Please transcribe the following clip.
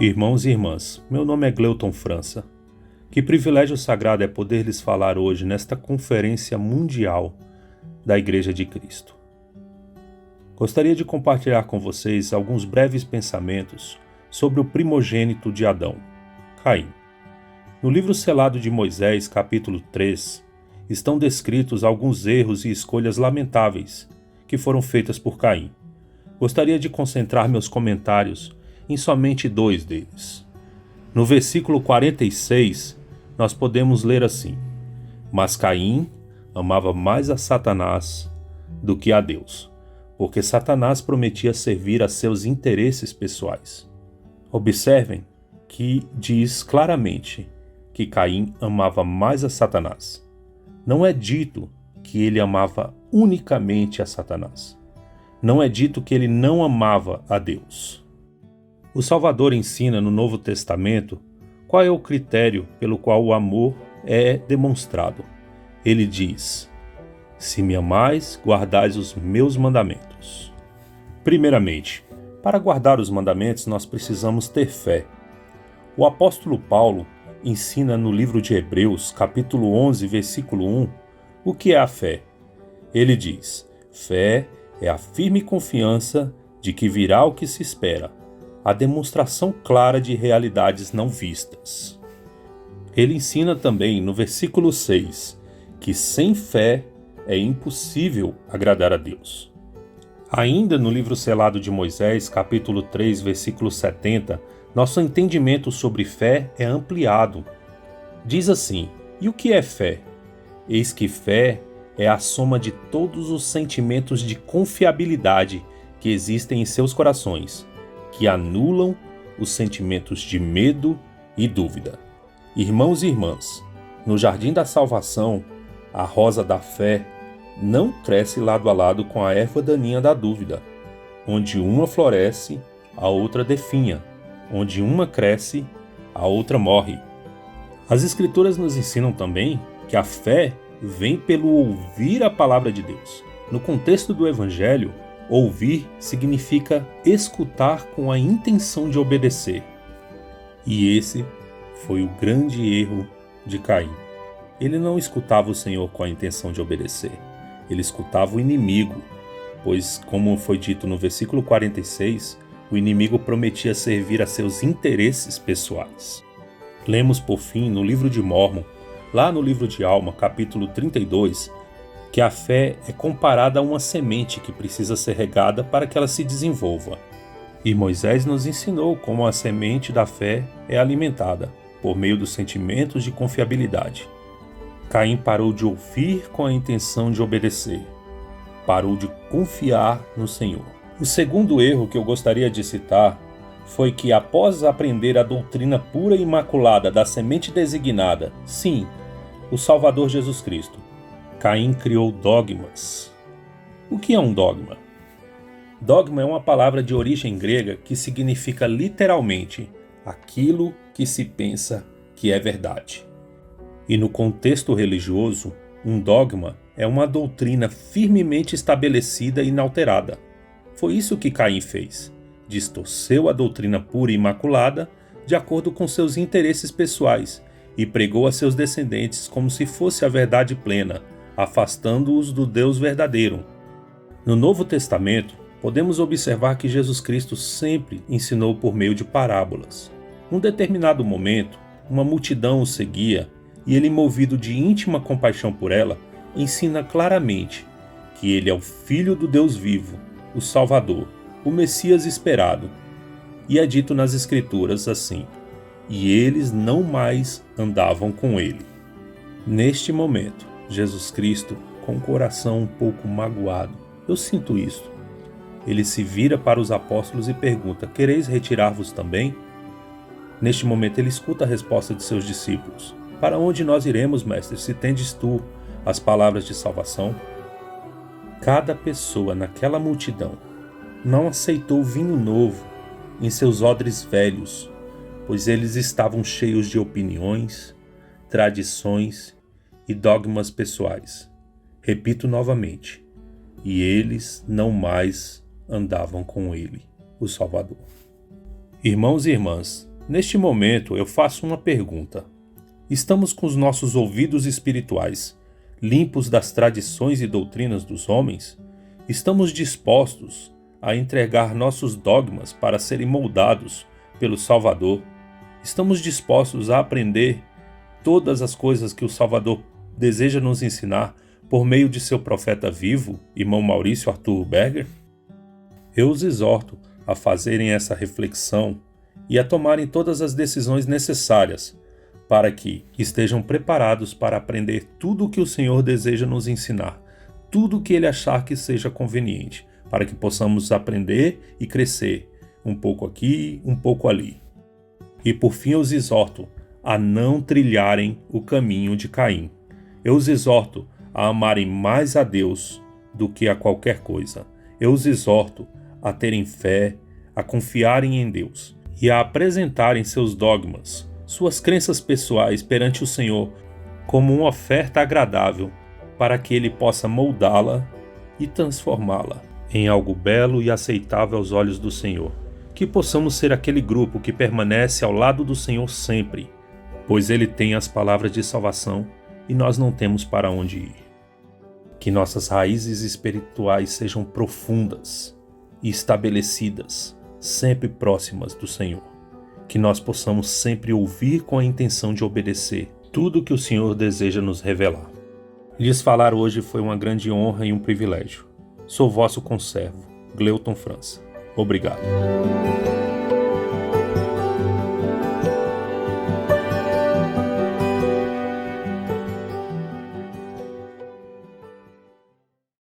Irmãos e irmãs, meu nome é Gleuton França. Que privilégio sagrado é poder lhes falar hoje nesta conferência mundial da Igreja de Cristo. Gostaria de compartilhar com vocês alguns breves pensamentos sobre o primogênito de Adão, Caim. No livro selado de Moisés, capítulo 3, estão descritos alguns erros e escolhas lamentáveis que foram feitas por Caim. Gostaria de concentrar meus comentários em somente dois deles. No versículo 46, nós podemos ler assim: Mas Caim amava mais a Satanás do que a Deus, porque Satanás prometia servir a seus interesses pessoais. Observem que diz claramente que Caim amava mais a Satanás. Não é dito que ele amava unicamente a Satanás. Não é dito que ele não amava a Deus. O Salvador ensina no Novo Testamento qual é o critério pelo qual o amor é demonstrado. Ele diz: Se me amais, guardais os meus mandamentos. Primeiramente, para guardar os mandamentos, nós precisamos ter fé. O apóstolo Paulo ensina no livro de Hebreus, capítulo 11, versículo 1, o que é a fé. Ele diz: Fé é a firme confiança de que virá o que se espera, a demonstração clara de realidades não vistas. Ele ensina também no versículo 6 que sem fé é impossível agradar a Deus. Ainda no livro selado de Moisés, capítulo 3, versículo 70, nosso entendimento sobre fé é ampliado. Diz assim: E o que é fé? Eis que fé é a soma de todos os sentimentos de confiabilidade que existem em seus corações, que anulam os sentimentos de medo e dúvida. Irmãos e irmãs, no jardim da salvação, a rosa da fé não cresce lado a lado com a erva daninha da dúvida. Onde uma floresce, a outra definha. Onde uma cresce, a outra morre. As Escrituras nos ensinam também que a fé vem pelo ouvir a palavra de Deus. No contexto do Evangelho, ouvir significa escutar com a intenção de obedecer. E esse foi o grande erro de Caim. Ele não escutava o Senhor com a intenção de obedecer. Ele escutava o inimigo, pois, como foi dito no versículo 46, o inimigo prometia servir a seus interesses pessoais. Lemos, por fim, no livro de Mórmon, lá no livro de Alma, capítulo 32, que a fé é comparada a uma semente que precisa ser regada para que ela se desenvolva. E Moisés nos ensinou como a semente da fé é alimentada, por meio dos sentimentos de confiabilidade. Caim parou de ouvir com a intenção de obedecer. Parou de confiar no Senhor. O segundo erro que eu gostaria de citar foi que, após aprender a doutrina pura e imaculada da semente designada, sim, o Salvador Jesus Cristo, Caim criou dogmas. O que é um dogma? Dogma é uma palavra de origem grega que significa literalmente aquilo que se pensa que é verdade. E no contexto religioso, um dogma é uma doutrina firmemente estabelecida e inalterada. Foi isso que Caim fez. Distorceu a doutrina pura e imaculada de acordo com seus interesses pessoais e pregou a seus descendentes como se fosse a verdade plena, afastando-os do Deus verdadeiro. No Novo Testamento, podemos observar que Jesus Cristo sempre ensinou por meio de parábolas. Num determinado momento, uma multidão o seguia e ele, movido de íntima compaixão por ela, ensina claramente que ele é o Filho do Deus vivo, o Salvador, o Messias esperado. E é dito nas Escrituras assim: E eles não mais andavam com ele. Neste momento, Jesus Cristo, com o coração um pouco magoado, eu sinto isso. Ele se vira para os apóstolos e pergunta: Quereis retirar-vos também? Neste momento ele escuta a resposta de seus discípulos: Para onde nós iremos, mestre, se tendes tu as palavras de salvação? Cada pessoa naquela multidão não aceitou vinho novo em seus odres velhos, pois eles estavam cheios de opiniões, tradições e dogmas pessoais. Repito novamente: e eles não mais andavam com ele, o Salvador. Irmãos e irmãs, Neste momento, eu faço uma pergunta. Estamos com os nossos ouvidos espirituais limpos das tradições e doutrinas dos homens? Estamos dispostos a entregar nossos dogmas para serem moldados pelo Salvador? Estamos dispostos a aprender todas as coisas que o Salvador deseja nos ensinar por meio de seu profeta vivo, irmão Maurício Arthur Berger? Eu os exorto a fazerem essa reflexão e a tomarem todas as decisões necessárias para que estejam preparados para aprender tudo o que o Senhor deseja nos ensinar, tudo o que Ele achar que seja conveniente, para que possamos aprender e crescer, um pouco aqui, um pouco ali. E por fim eu os exorto a não trilharem o caminho de Caim. Eu os exorto a amarem mais a Deus do que a qualquer coisa. Eu os exorto a terem fé, a confiarem em Deus e a apresentarem seus dogmas, suas crenças pessoais perante o Senhor como uma oferta agradável para que Ele possa moldá-la e transformá-la em algo belo e aceitável aos olhos do Senhor. Que possamos ser aquele grupo que permanece ao lado do Senhor sempre, pois Ele tem as palavras de salvação e nós não temos para onde ir. Que nossas raízes espirituais sejam profundas e estabelecidas, sempre próximas do Senhor. Que nós possamos sempre ouvir com a intenção de obedecer tudo o que o Senhor deseja nos revelar. Lhes falar hoje foi uma grande honra e um privilégio. Sou vosso conservo, Gleuton França. Obrigado.